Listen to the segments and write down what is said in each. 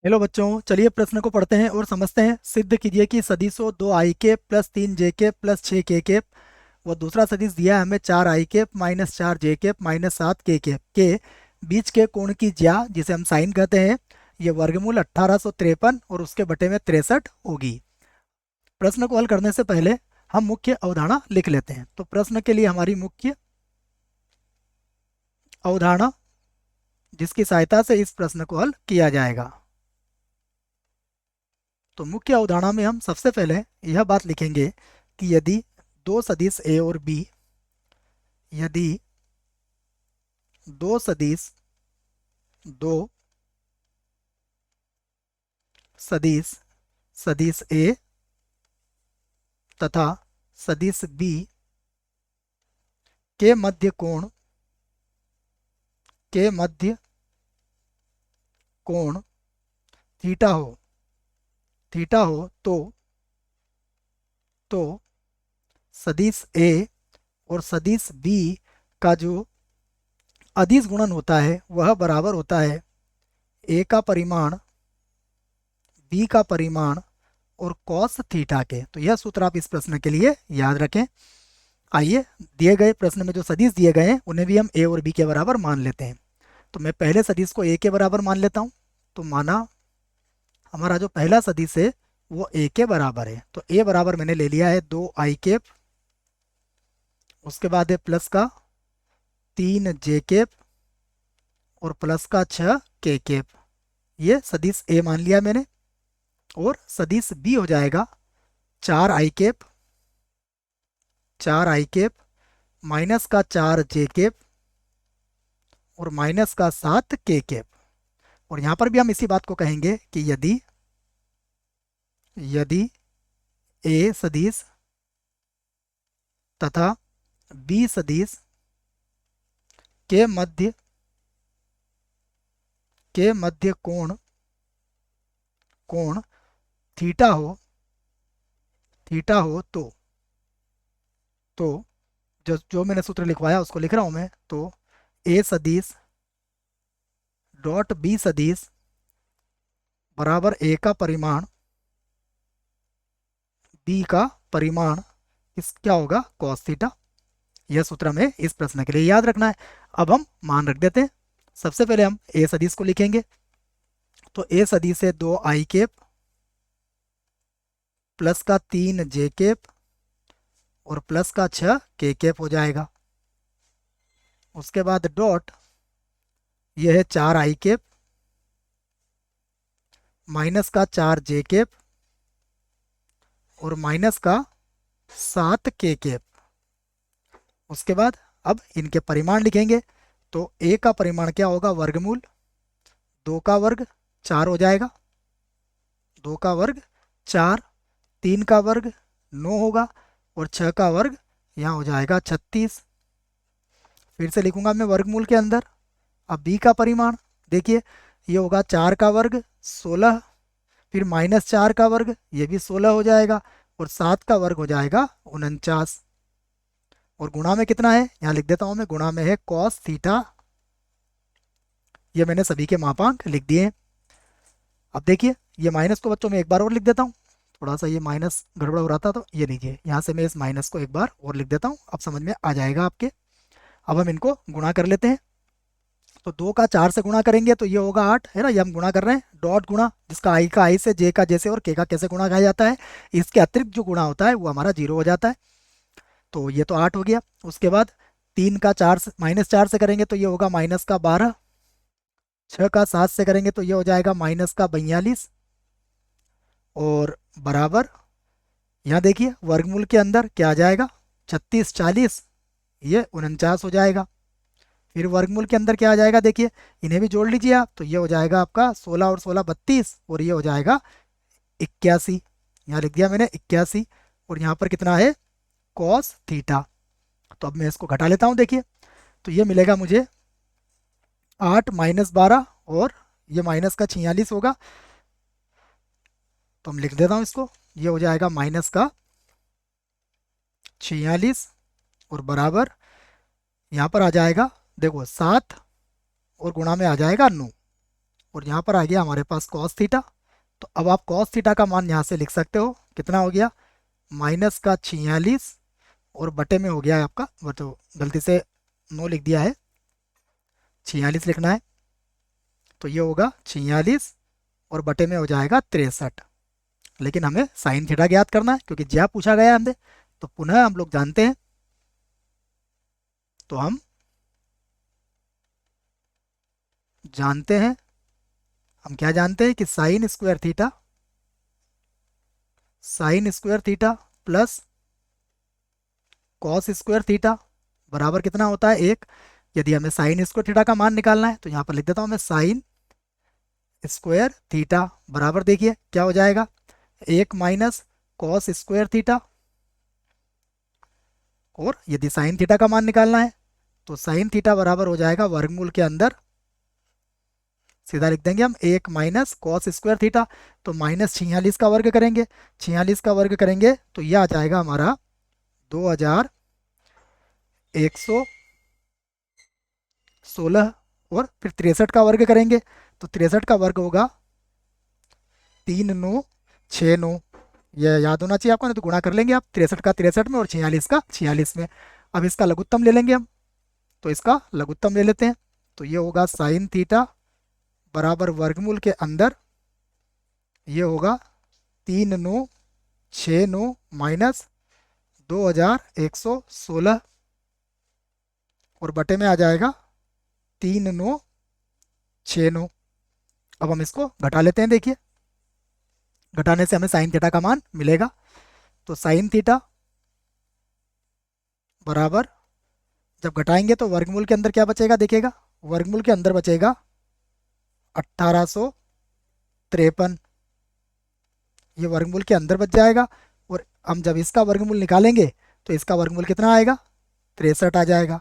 Hello बच्चों, चलिए प्रश्न को पढ़ते हैं और समझते हैं। सिद्ध कीजिए कि सदिशों 2i के प्लस 3j के प्लस 6k के व दूसरा सदिश दिया है हमें 4i के माइनस 4j के माइनस 7k के बीच के कोण की ज्या, जिसे हम साइन कहते हैं, ये वर्गमूल 1853 और उसके बटे में 63 होगी। प्रश्न को हल करने से पहले हम मुख्य अवधारणा लिख लेते हैं। तो प्रश्न के लिए हमारी मुख्य अवधारणा, जिसकी सहायता से इस प्रश्न को हल किया जाएगा। तो मुख्य अवधारणा में हम सबसे पहले यह बात लिखेंगे कि दो सदिश ए और बी यदि दो सदिश दो सदिश सदिश ए तथा सदिश बी के मध्य कोण थीटा हो तो सदिश ए और सदिश बी का जो अदिश गुणन होता है वह बराबर होता है ए का परिमाण बी का परिमाण और कॉस थीटा के। तो यह सूत्र आप इस प्रश्न के लिए याद रखें। आइए, दिए गए प्रश्न में जो सदिश दिए गए हैं उन्हें भी हम ए और बी के बराबर मान लेते हैं। तो मैं पहले सदिश को ए के बराबर मान लेता हूँ। तो माना हमारा जो पहला सदिश है वो ए के बराबर है। तो ए बराबर मैंने ले लिया है 2i, उसके बाद है प्लस का 3j और प्लस का 6k। ये सदिश ए मान लिया मैंने। और सदिश बी हो जाएगा 4i माइनस का 4j और माइनस का 7k। और यहाँ पर भी हम इसी बात को कहेंगे कि यदि ए सदिश तथा बी सदिश के मध्य कोण थीटा हो तो जो मैंने सूत्र लिखवाया उसको लिख रहा हूं मैं। तो ए सदिश डॉट बी सदिश बराबर ए का परिमाण बी का परिमाण इस क्या होगा, कॉस थीटा। यह सूत्र हमें इस प्रश्न के लिए याद रखना है। अब हम मान रख देते हैं। सबसे पहले हम ए सदिश को लिखेंगे। तो ए सदिश है 2i प्लस का 3j और प्लस का 6k हो जाएगा। उसके बाद डॉट यह है 4i माइनस का 4j और माइनस का 7k। उसके बाद अब इनके परिमाण लिखेंगे। तो ए का परिमाण क्या होगा, वर्गमूल 2 का वर्ग 4 हो जाएगा। 2 का वर्ग 4, 3 का वर्ग 9 होगा और 6 का वर्ग यहाँ हो जाएगा 36। फिर से लिखूंगा मैं वर्गमूल के अंदर। अब बी का परिमाण देखिए, ये होगा 4 का वर्ग 16, फिर माइनस 4 का वर्ग ये भी 16 हो जाएगा और 7 का वर्ग हो जाएगा 49। और गुणा में कितना है, यहाँ लिख देता हूँ मैं, गुणा में है कॉस थीटा। ये मैंने सभी के मापांक लिख दिए हैं। अब देखिए, ये माइनस को बच्चों में एक बार और लिख देता हूँ। थोड़ा सा ये माइनस गड़बड़ हो रहा था, तो ये लीजिए, यहाँ से मैं इस माइनस को एक बार और लिख देता हूँ। अब समझ में आ जाएगा आपके। अब हम इनको गुणा कर लेते हैं। तो 2 का 4 से गुणा करेंगे तो ये होगा 8, है ना। ये हम गुणा कर रहे हैं, डॉट गुणा, जिसका आई का आई से, जे का जैसे और के का कैसे गुणा खाया जाता है। इसके अतिरिक्त जो गुणा होता है वो हमारा 0 हो जाता है। तो ये तो 8 हो गया। उसके बाद 3 का 4 से -4 से करेंगे तो ये होगा माइनस का 12। 6 का 7 से करेंगे तो ये हो जाएगा माइनस का 42। और बराबर यहाँ देखिए वर्गमूल के अंदर क्या आ जाएगा, 36 40, ये 49 हो जाएगा। फिर वर्गमूल के अंदर क्या आ जाएगा, देखिए इन्हें भी जोड़ लीजिए आप। तो ये हो जाएगा आपका 16 और 16 32 और ये हो जाएगा 81। यहाँ लिख दिया मैंने 81। और यहाँ पर कितना है, कॉस थीटा। तो अब मैं इसको घटा लेता हूँ। देखिए, तो ये मिलेगा मुझे 8 माइनस 12 और ये माइनस का 46 होगा। तो हम लिख देता हूँ इसको, ये हो जाएगा माइनस का 46 और बराबर यहाँ पर आ जाएगा, देखो 7 और गुणा में आ जाएगा 9। और यहाँ पर आ गया हमारे पास कॉस थीटा। तो अब आप कॉस थीटा का मान यहाँ से लिख सकते हो, कितना हो गया, -46, और बटे में हो गया है आपका, वो तो गलती से 9 लिख दिया है, 46 लिखना है। तो ये होगा 46 और बटे में हो जाएगा 63। लेकिन हमें साइन थीटा ज्ञात करना है क्योंकि ज्या पूछा गया है हमसे। तो पुनः हम लोग जानते हैं, तो हम जानते हैं, हम क्या जानते हैं कि sine square theta plus cos square theta बराबर कितना होता है, 1। यदि हमें साइन स्क्वायर थीटा का मान निकालना है तो यहाँ पर लिख देता हूँ मैं, साइन स्क्वायर थीटा बराबर, देखिए क्या हो जाएगा, 1 माइनस कॉस स्क्वायर थीटा। और यदि साइन थीटा का मान निकालना है तो साइन थीटा बराबर हो जाएगा वर्गमूल के अंदर, सीधा लिख देंगे हम, 1 माइनस कॉस स्क्वायर थीटा। तो -46 का वर्ग करेंगे, 46 का वर्ग करेंगे तो यह आ जाएगा हमारा 2116। और फिर 63 का वर्ग करेंगे तो 63 का वर्ग होगा 3969। ये याद होना चाहिए आपको, नहीं तो गुणा कर लेंगे आप, 63 का 63 में और 46 का 46 में। अब इसका लघुत्तम ले लेंगे हम, तो इसका लघुत्तम ले लेते हैं। तो ये होगा साइन थीटा बराबर वर्गमूल के अंदर, ये होगा 3969 माइनस 2116, और बटे में आ जाएगा 3969। अब हम इसको घटा लेते हैं, देखिए घटाने से हमें साइन थीटा का मान मिलेगा। तो साइन थीटा बराबर, जब घटाएंगे तो वर्गमूल के अंदर क्या बचेगा, देखिएगा वर्गमूल के अंदर बचेगा 1853, ये वर्गमूल के अंदर बच जाएगा। और हम जब इसका वर्गमूल निकालेंगे तो इसका वर्गमूल कितना आएगा, 63 आ जाएगा।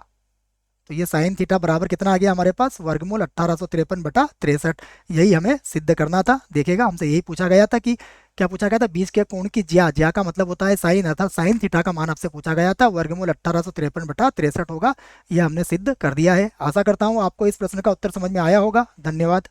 तो ये साइन थीटा बराबर कितना आ गया हमारे पास, वर्गमूल 1853/63। यही हमें सिद्ध करना था। देखिएगा हमसे यही पूछा गया था कि क्या पूछा गया था, बीच के कोण की ज्या, ज्या का मतलब होता है साइन, अर्थात साइन थीटा का मान आपसे पूछा गया था, वर्गमूल 1853/63 होगा। यह हमने सिद्ध कर दिया है। आशा करता हूँ आपको इस प्रश्न का उत्तर समझ में आया होगा। धन्यवाद।